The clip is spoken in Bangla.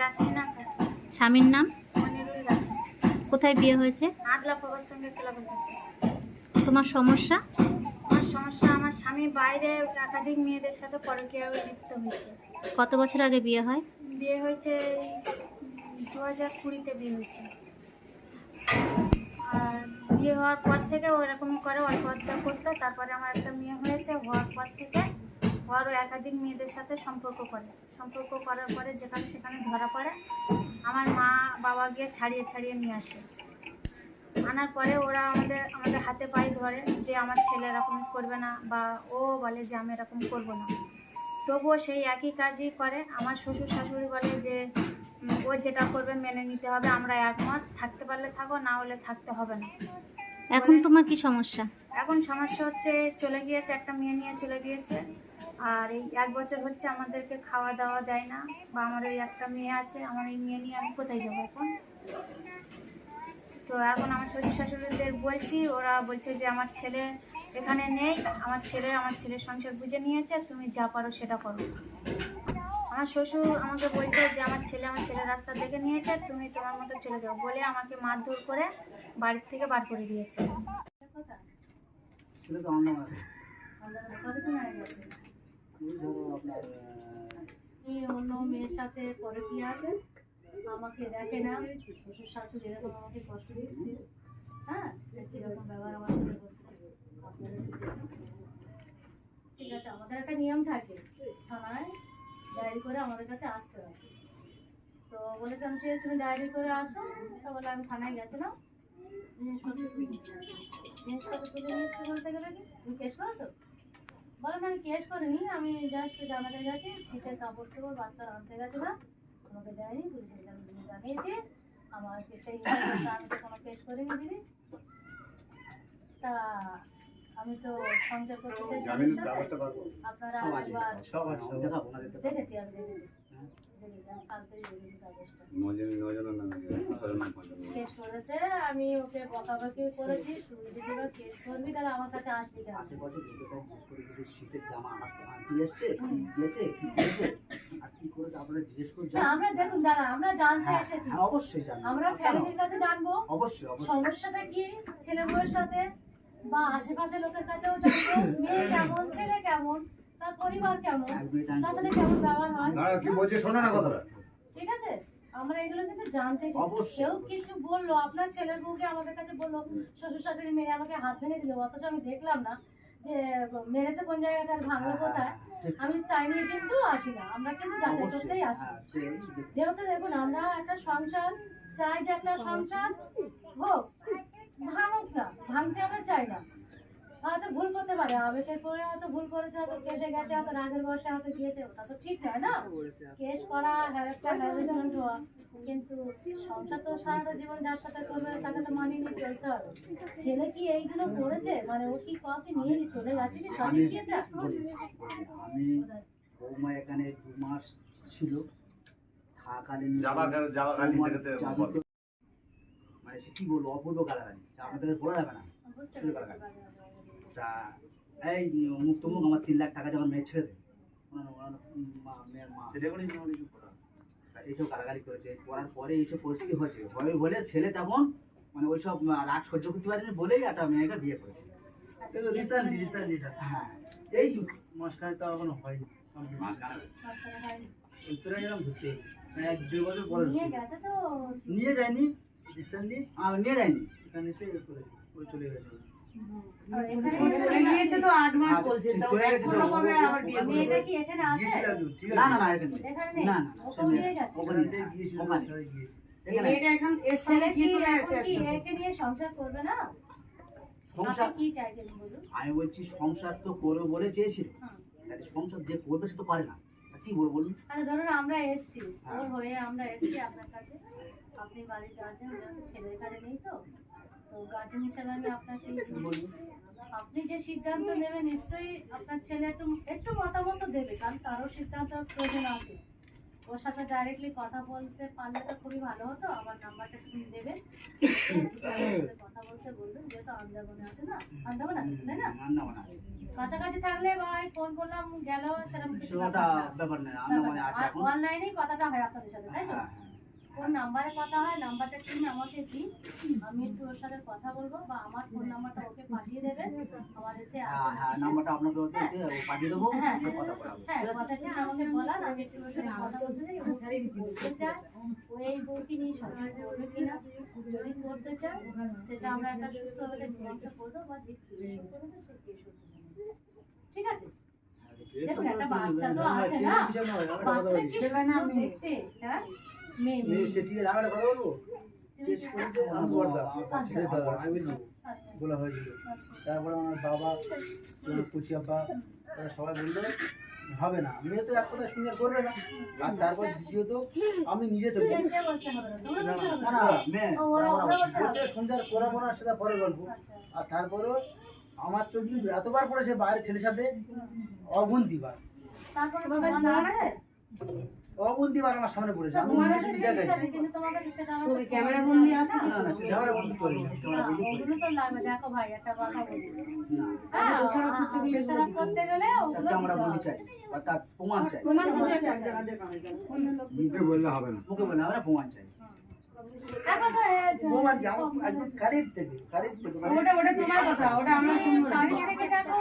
জাসমিন আক্তার। স্বামীর নাম? মনিরুল গাজী। কোথায় বিয়ে হয়েছে? আগলা বাবার সঙ্গে ক্লাবে থাকি। তোমার সমস্যা? আমার সমস্যা, আমার স্বামী বাইরে একাধিক মেয়েদের সাথে পরকীয়ায় লিপ্ত হয়েছে। কত বছর আগে বিয়ে হয়? বিয়ে হয়েছে 2020-তে বিয়ে হয়েছে। আর বিয়ে হওয়ার পর থেকে ও এরকমই করে, অল্প অল্প করতো। তারপরে আমার একটা মেয়ে হয়েছে, হওয়ার পর থেকে ওরও একাধিক মেয়েদের সাথে সম্পর্ক করার পরে যেখানে সেখানে ধরা পড়ে। আমার মা বাবা গিয়ে ছাড়িয়ে নিয়ে আসে। আনার পরে ওরা আমাদের হাতে পায়ে ধরে যে আমার ছেলে এরকম করবে না, বা ও বলে যে আমি এরকম করবো না। তবুও সেই একই কাজই করে। আমার শ্বশুর শাশুড়ি বলে যে ও যেটা করবে মেনে নিতে হবে, আমরা একমত, থাকতে পারলে থাকো, না হলে থাকতে হবে না। এখন তোমার কি সমস্যা? এখন সমস্যা হচ্ছে, চলে গিয়েছে, একটা মেয়ে নিয়ে চলে গিয়েছে। আর এই 1 বছর হচ্ছে আমাদেরকে খাওয়া দাওয়া দেয় না। বা আমার ওই একটা মেয়ে আছে, আমার এই মেয়ে নিয়ে আমি কোথায় যাবো এখন? তো এখন আমার শ্বশুর শাশুড়িদের বলছি, ওরা বলছে যে আমার ছেলে এখানে নেই, আমার ছেলের সংসার বুঝে নিয়েছে, তুমি যা পারো সেটা করো। আমার শ্বশুর আমাকে বলছে যে আমার ছেলে রাস্তা দেখে নিয়েছে, তুমি তোমার মতো চলে যাও, বলে আমাকে মারধর করে বাড়ির থেকে বার করে দিয়েছে। অন্য মেয়ের সাথে পরে কি আছে, আমাকে দেখে না, শ্বশুর শাশুড়ি এরকম আমাকে কষ্ট দিচ্ছে। হ্যাঁ, এরকম ব্যবহার আমার সাথে হচ্ছে। ঠিক আছে, আমাদের একটা নিয়ম থাকে, থানায় ডায়েরি করে আমাদের কাছে আসতে হবে। তো বলেছিলাম যে তুমি ডায়েরি করে আসো। তা বলে আমি থানায় গেছিলাম, জিনিসপত্র তুলে নিয়ে এসছি। বলতে গেলে কি তুমি কেস করেছো? বলে না, আমি কেস করিনি, আমি জাস্ট জানাতে গেছি, শীতের কাপড় চোপড় বাচ্চারা আনতে গেছিলাম, আমাকে দেয়নি, পুলিশের কাছে জানিয়েছি। আমার সেই আমি তো কোনো কেস করিনি দিদি। তা আমি তো সংসার করতে চাইছি, আপনারা একবার দেখেছি, আমি কেস করেছে, আমি ওকে বকাবকি করেছি, তুই যদি বা কেস করবি তাহলে আমার কাছে আসবি কেন? আমরা দেখুন দাদা, আমরা জানতে এসেছি, অবশ্যই জানবো, আমরা ফ্যামিলির কাছে জানবো অবশ্যই সমস্যাটা কি ছেলে বউয়ের সাথে, বা আশেপাশে লোকের কাছেও জানবো মেয়ে কেমন, ছেলে কেমন, তার পরিবার কেমন, তার সাথে কেমন ব্যবহার হয়। কি বলছে শোনো না কথাটা। ঠিক আছে, আমরা এগুলো কিন্তু জানতে এসেছি। কেউ কিছু বললো, আপনার ছেলের বউকে আমাদের কাছে বললো শ্বশুর শাশুড়ি মেরে আমাকে হাত ভেঙে দিল, অথচ আমি দেখলাম না যে মেরেছে কোন জায়গাটা, ভাঙলো কোথায়। আমি তাই নিয়ে কিন্তু আসি না, আমরা কিন্তু যাচাই করতেই আসি। যেহেতু দেখুন, আমরা একটা সংসার চাই, যে একটা সংসার হোক, ভাঙুক না, ভাঙতে আমরা চাই না। হয়তো ভুল করতে পারে, আবেগের পরে হয়তো ভুল করেছে, হয়তো কেসে গেছে, হয়তো রাগের বসে হয়তো গিয়েছে, ওটা তো ঠিক নয় না। কেস করা, হ্যারাসমেন্ট হওয়া, কিন্তু সংসার তো সারাটা জীবন যার সাথে করবে তাকে তো মানিয়ে নিয়ে চলতে হবে। ছেলে কি এইগুলো করেছে মানে ও কি কাউকে নিয়ে চলে গেছে কি সঠিক কি এটা? আমি বৌমা এখানে 2 মাস ছিল, থাকাকালীন মানে সে কি বলবো, অপূর্ব গালাগালি, আমাদের বলা যাবে না। তা এই অমুক তমুক আমার 3 লাখ টাকা দিয়ে আমার মেয়ে ছেড়ে দেয়, মেয়ের মা এইসব গালাগালি করেছে। করার পরে এইসব পরিস্থিতি হয়েছে বলে ছেলে তখন মানে ওইসব রাগ সহ্য করতে পারেনি বলেই একটা মেয়েকে বিয়ে করেছে। হ্যাঁ, এই মাসখানে তো এখনো হয়নি, ঘুরতে 1-2 বছর পরে নিয়ে যায়নি, নিয়ে যায়নি, এখানে এসে ওই চলে গেছে। আমি বলছি সংসার তো করবে বলে চেয়েছিল, সংসার যে করবে সে তো পারে না, কি বলবো বলুন। আচ্ছা ধরুন আমরা এসছি, ওর হয়ে আমরা এসছি আপনার কাছে, আপনি বাড়ির গার্জেন, ছেলের কাছে নেই তো, তো গার্জেন হিসেবে আমি আপনাকে বলি, আপনি যে সিদ্ধান্ত নেবেন নিশ্চয়ই আপনার ছেলে একটু মতামত দেবে, কারণ তারও সিদ্ধান্ত প্রয়োজন আছে। ও ওর সাথে ডাইরেক্টলি কথা বলতে পারলে তো খুবই ভালো হতো। আমার নাম্বারটা তুমি দেবে, কথা বলতে বলবেন, যেহেতু আন্দামানে আছে না, আন্দামান আছে তাই না? আন্দামান আছে। কাছাকাছি থাকলে ভাই ফোন করলাম গেল, সেরকম কিছু সেটা ব্যাপার নেই, আন্দামানে আছে এখন। অনলাইনেই কথাটা হয় আপনাদের সাথে, তাই তো? হ্যাঁ, কোন নাম্বারে কথা হয়, নাম্বারটা তুমি আমাকে দিন, আমি একটু ওর সাথে কথা বলবো, বা আমার ফোন নাম্বারটা ওকে পাঠিয়ে দেবে, আমার এতে আছে। হ্যাঁ, নাম্বারটা আপনাকে পাঠিয়ে দেবো, হ্যাঁ, আপনি কথা বলাবো। হ্যাঁ, কথাটা আমাকে বলান, আমি একটু ওর সাথে কথা বলতে চাই, ও যদি বলতে চায় ও এই বউকে নিয়ে সংসার করবে কিনা, যদি করতে চায় সেটা আমরা একটা সুস্থভাবে নিয়মটা করবো, বা যে কেস করেছে সে কেস করবে। ঠিক আছে? দেখুন একটা বাচ্চা তো আছে না, বাচ্চা কি সুন্দর দেখতে, হ্যাঁ মেয়ে মেয়ে। সে ঠিক আছে, আমি একটা কথা বলবো। কেস করেছে আমি বর্দা, ছেলে দাদা, আমি বলছি আচ্ছা বলা হয়েছিল। তারপরে আমার বাবা, কুচি আব্বা, তারা সবাই বললো হবে না, মেয়ে তো এক কথা সুন্দর করবে না। আর তারপর দ্বিতীয়ত আমি নিজে তো কে বলছে হবে না? তোমরা বলছো হবে না? না, মেয়ে, ও, ওরা বলছে হবে বলছে সন্ধ্যার করাবো না, সেটা পরে গল্প। আচ্ছা। আর তারপরেও আমার চোখ কিন্তু এতবার পড়েছে বাইরের ছেলের সাথে, অগুন্তিবার তারপরে তোমার নাম আছে? অগুন্তিবার আমার সামনে পড়েছে। আমি তোমার নিজে কাছে যদি ঠিক দেখাচ্ছি আছে, কিন্তু তোমার কাছে সেটা আমাকে ক্যামেরা বন্দি আছে? না, না, সেটা আমরা বন্ধ করিনি, না, ওগুলো তো লাগবে। দেখো ভাই একটা কথা বলছি, না, হ্যাঁ, দোষারোপ করতে গেলে ওগুলো একটা আমরা দিতে বলি হবে। চাই, অর্থাৎ প্রমাণ চাই। প্রমাণ দিতে চাই। মুখে বললে হবে না। মুখে বলে আমরা প্রমাণ চাই। এখন তো প্রমাণ কি আমার একদম কারিব থেকে মানে ওটা তোমার কথা, ওটা আমরা শুনবো না। দেখো